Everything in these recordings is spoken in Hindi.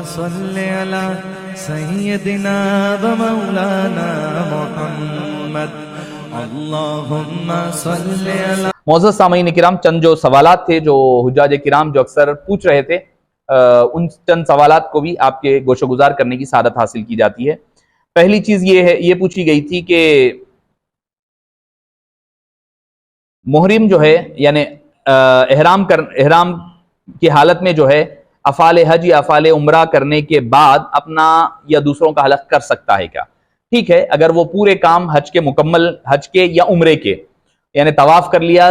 सल्लि अला सय्यदिना व मौलाना मुहम्मद। अल्लाहुम्मा सल्लि अला। मोअज़्ज़ज़ सामईन किराम, चंद जो सवालात थे जो हुज्जाज किराम जो अक्सर पूछ रहे थे, उन चंद सवालात को भी आपके गोशोगुजार करने की सादत हासिल की जाती है। पहली चीज ये है, ये पूछी गई थी कि मुहरिम जो है यानी एहराम की हालत में जो है अफ़ाल हज या अफ़ाल उम्रा करने के बाद अपना या दूसरों का हलक कर सकता है क्या? ठीक है, अगर वो पूरे काम हज के मुकम्मल, हज के या उम्रे के, यानी तवाफ कर लिया,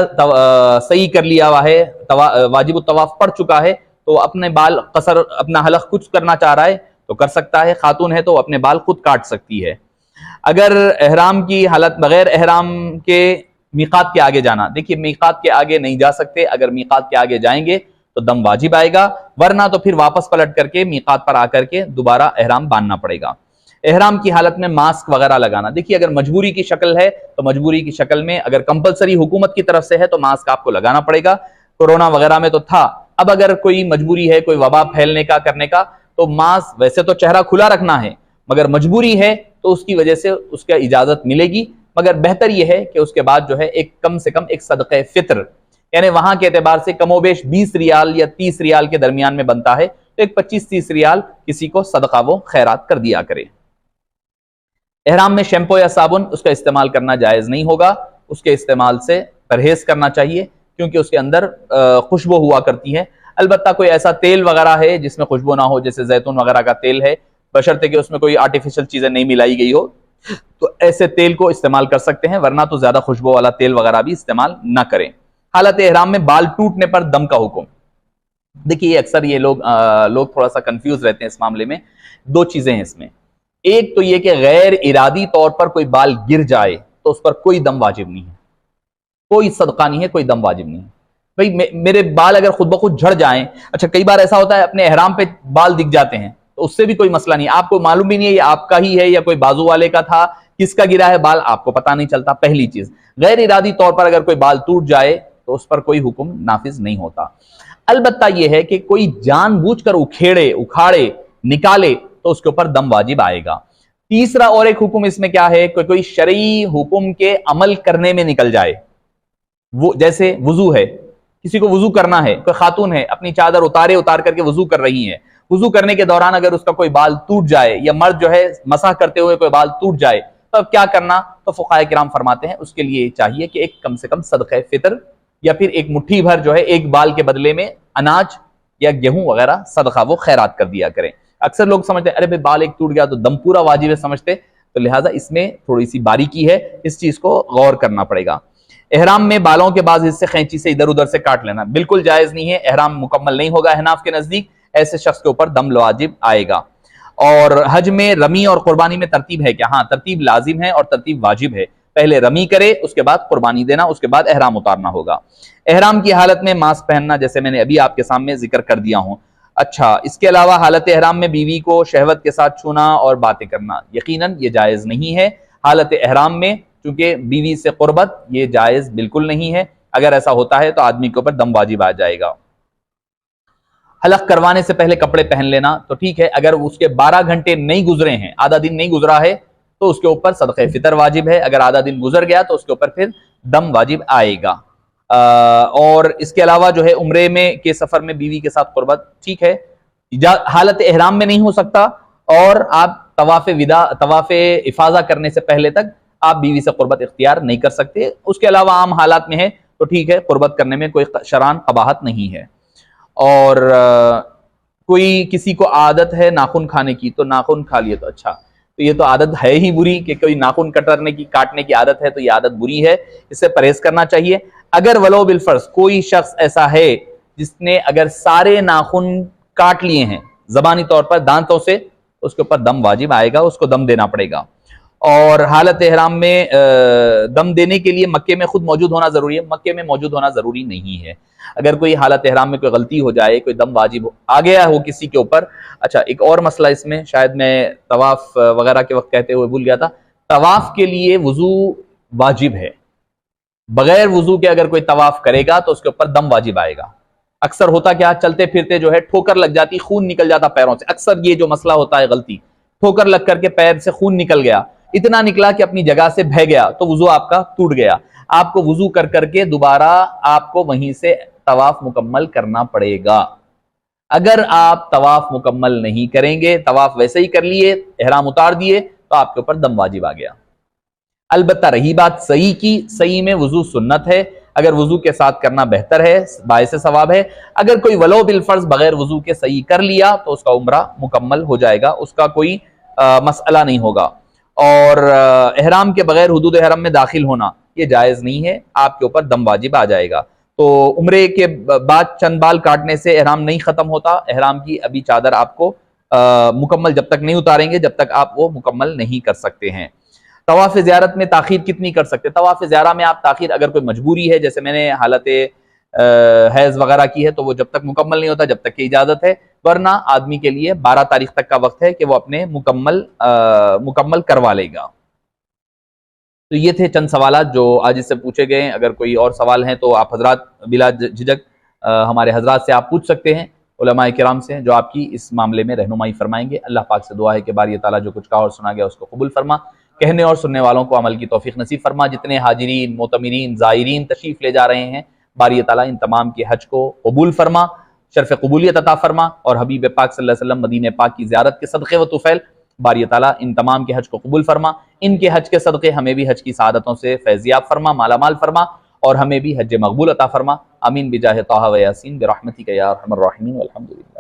सही कर लिया हुआ है, वाजिब तवाफ पढ़ चुका है, तो अपने बाल कसर, अपना हलक कुछ करना चाह रहा है तो कर सकता है। खातून है तो अपने बाल खुद काट सकती है। अगर एहराम की हालत बगैर एहराम के मीकात के आगे जाना, देखिए मीकात के आगे नहीं जा सकते। अगर मीकात के आगे जाएंगे तो दम वाजिब आएगा, वरना तो फिर वापस पलट करके मीकात पर आकर के दोबारा एहराम बांधना पड़ेगा। एहराम की हालत में मास्क वगैरह लगाना, देखिए अगर मजबूरी की शक्ल है तो मजबूरी की शक्ल में, अगर कंपलसरी हुकूमत की तरफ से है तो मास्क आपको लगाना पड़ेगा। कोरोना वगैरह में तो था, अब अगर कोई मजबूरी है, कोई वबा फैलने का करने का, तो मास्क, वैसे तो चेहरा खुला रखना है, मगर मजबूरी है तो उसकी वजह से उसका इजाजत मिलेगी। मगर बेहतर यह है कि उसके बाद जो है एक कम से कम एक सदक़े फित्र, यानी वहां के एतबार से कमोबेश 20 रियाल या 30 रियाल के दरमियान में बनता है, तो एक 25-30 रियाल किसी को सदका वो खैरात कर दिया करे। एहराम में शैम्पू या साबुन उसका इस्तेमाल करना जायज नहीं होगा, उसके इस्तेमाल से परहेज करना चाहिए, क्योंकि उसके अंदर खुशबू हुआ करती है। अलबत्ता कोई ऐसा तेल वगैरह है जिसमें खुशबू ना हो, जैसे जैतून वगैरह का तेल है, बशर्ते कि उसमें कोई आर्टिफिशियल चीजें नहीं मिलाई गई हो, तो ऐसे तेल को इस्तेमाल कर सकते हैं, वरना तो ज्यादा खुशबू वाला तेल वगैरह भी इस्तेमाल ना करें। हालत एहराम में बाल टूटने पर दम का हुक्म, देखिए अक्सर ये लोग थोड़ा सा कंफ्यूज रहते हैं इस मामले में। दो चीजें हैं इसमें, एक तो ये कि गैर इरादी तौर पर कोई बाल गिर जाए तो उस पर कोई दम वाजिब नहीं है, कोई सदका नहीं है, कोई दम वाजिब नहीं है। भाई मेरे बाल अगर खुद ब खुद झड़ जाएं, अच्छा कई बार ऐसा होता है अपने एहराम पे बाल दिख जाते हैं, तो उससे भी कोई मसला नहीं, आपको मालूम भी नहीं है ये आपका ही है या कोई बाजू वाले का था, किसका गिरा है बाल आपको पता नहीं चलता। पहली चीज, गैर इरादी तौर पर अगर कोई बाल टूट जाए तो उस पर कोई हुक्म नाफिज नहीं होता। अलबत्ता यह है कि कोई जानबूझकर उखेड़े, उखाड़े, निकाले तो उसके ऊपर दम वाजिब आएगा। तीसरा और एक हुक्म इसमें क्या है, कोई शरई हुक्म के अमल करने में निकल जाए, वो जैसे वुजू है, किसी को वुजू करना है, कोई खातून है अपनी चादर उतार करके वुजू कर रही है, वुजू करने के दौरान अगर उसका कोई बाल टूट जाए, या मर्द जो है मसाह करते हुए कोई बाल टूट जाए, तो अब क्या करना, तो फुक़ाए किराम फरमाते हैं उसके लिए चाहिए कि एक कम से कम सदक़े फितर या फिर एक मुट्ठी भर जो है एक बाल के बदले में अनाज या गेहूं वगैरह सदका वो खैरात कर दिया करें। अक्सर लोग समझते हैं अरे भाई बाल एक टूट गया तो दम पूरा वाजिब है समझते, तो लिहाजा इसमें थोड़ी सी बारीकी है, इस चीज को गौर करना पड़ेगा। एहराम में बालों के बाद हिस्से कैंची से इधर उधर से काट लेना बिल्कुल जायज नहीं है, एहराम मुकम्मल नहीं होगा अहनाफ के नजदीक, ऐसे शख्स के ऊपर दम वाजिब आएगा। और हज में रमी और कुर्बानी में तरतीब है क्या? हाँ, तरतीब लाजिम है और तरतीब वाजिब है, पहले रमी करे, उसके बाद कुर्बानी देना, उसके बाद एहराम उतारना होगा। एहराम की हालत में मास्क पहनना जैसे मैंने अभी आपके सामने जिक्र कर दिया हूं। अच्छा, इसके अलावा हालत एहराम में बीवी को शहवत के साथ छूना और बातें करना यकीनन ये जायज नहीं है। हालत एहराम में चूंकि बीवी से कुर्बत ये जायज बिल्कुल नहीं है, अगर ऐसा होता है तो आदमी के ऊपर दम वाजिब आ जाएगा। हलक करवाने से पहले कपड़े पहन लेना तो ठीक है, अगर उसके 12 घंटे नहीं गुजरे हैं, आधा दिन नहीं गुजरा है, तो उसके ऊपर सदक़े फितर वाजिब है। अगर आधा दिन गुजर गया तो उसके ऊपर फिर दम वाजिब आएगा। और इसके अलावा जो है उम्रे में के सफर में बीवी के साथ कुर्बत ठीक है, हालत एहराम में नहीं हो सकता, और आप तवाफ़े इफाजा करने से पहले तक आप बीवी से कुर्बत इख्तियार नहीं कर सकते। उसके अलावा आम हालात में है तो ठीक है, कुर्बत करने में कोई शरान कबाहत नहीं है। और कोई किसी को आदत है नाखून खाने की तो नाखून खा लिए तो अच्छा, तो ये तो आदत है ही बुरी कि कोई नाखून कतरने की, काटने की आदत है, तो ये आदत बुरी है, इससे परहेज करना चाहिए। अगर वलो बिलफर्ज कोई शख्स ऐसा है जिसने अगर सारे नाखून काट लिए हैं जबानी तौर पर दांतों से, उसके ऊपर दम वाजिब आएगा, उसको दम देना पड़ेगा। और हालत एहराम में दम देने के लिए मक्के में खुद मौजूद होना जरूरी है, मक्के में मौजूद होना जरूरी नहीं है। अगर कोई हालत एहराम में कोई गलती हो जाए, कोई दम वाजिब आ गया हो किसी के ऊपर। अच्छा, एक और मसला इसमें शायद मैं तवाफ वगैरह के वक्त कहते हुए भूल गया था, तवाफ के लिए वुजू वाजिब है, बगैर वुजू के अगर कोई तवाफ करेगा तो उसके ऊपर दम वाजिब आएगा। अक्सर होता क्या, चलते फिरते जो है ठोकर लग जाती, खून निकल जाता पैरों से। अक्सर ये जो मसला होता है गलती, ठोकर लग करके पैर से खून निकल गया, इतना निकला कि अपनी जगह से बह गया, तो वुजू आपका टूट गया। आपको वुजू कर करके दोबारा आपको वहीं से तवाफ मुकम्मल करना पड़ेगा। अगर आप तवाफ मुकम्मल नहीं करेंगे, तवाफ वैसे ही कर लिए, एहराम उतार दिए, तो आपके ऊपर दम वाजिब आ गया। अलबत्ता रही बात सही की, सही में वुजू सुन्नत है, अगर वुजू के साथ करना बेहतर है, बायसे सवाब है। अगर कोई वलो बिल फर्ज बगैर वुजू के सही कर लिया तो उसका उम्रा मुकम्मल हो जाएगा, उसका कोई मसला नहीं होगा। और एहराम के बगैर हुदूद हरम में दाखिल होना ये जायज़ नहीं है, आपके ऊपर दम वाजिब आ जाएगा। तो उम्रे के बाद चंद बाल काटने से एहराम नहीं खत्म होता। एहराम की अभी चादर आपको मुकम्मल जब तक नहीं उतारेंगे, जब तक आप वो मुकम्मल नहीं कर सकते हैं। तवाफ़ ज़ियारत में ताख़ीर कितनी कर सकते हैं? तवाफ़ ज़ियारत में आप ताख़ीर अगर कोई मजबूरी है, जैसे मैंने हालत हैज़ वगैरह की है, तो वो जब तक मुकम्मल नहीं होता जब तक की इजाज़त है। वरना आदमी के लिए 12 तारीख तक का वक्त है कि वो अपने मुकम्मल करवा लेगा। तो ये थे चंद सवालात जो आज इससे पूछे गए। अगर कोई और सवाल हैं तो आप हजरात बिला झिझक हमारे हजरात से आप पूछ सकते हैं, उलमाए किराम से, जो आपकी इस मामले में रहनुमाई फरमाएंगे। अल्लाह पाक से दुआ है कि बारी ताला जो कुछ कहा और सुना गया उसको कबूल फरमा, कहने और सुनने वालों को अमल की तौफीक नसीब फरमा। जितने हाजिरीन, मोतमिरीन, ज़ायरीन तशरीफ़ ले जा रहे हैं, बारी ताला इन तमाम के हज को कबूल फरमा, शर्फ़ कबूलियत अता फरमा, और हबीब पाक सल्लल्लाहु अलैहि वसल्लम मदीने पाक की ज़ियारत के सदक़े व तुफ़ैल बारी ताला इन तमाम के हज को कबूल फरमा। इनके हज के सदक़े हमें भी हज की सआदतों से फैज़याब फरमा, मालामाल फरमा, और हमें भी हज मकबूल अता फरमा। आमीन बिजाह ताहा व यासीन बिरहमतिक या अरहमर राहिमीन वल हम्दुलिल्लाह।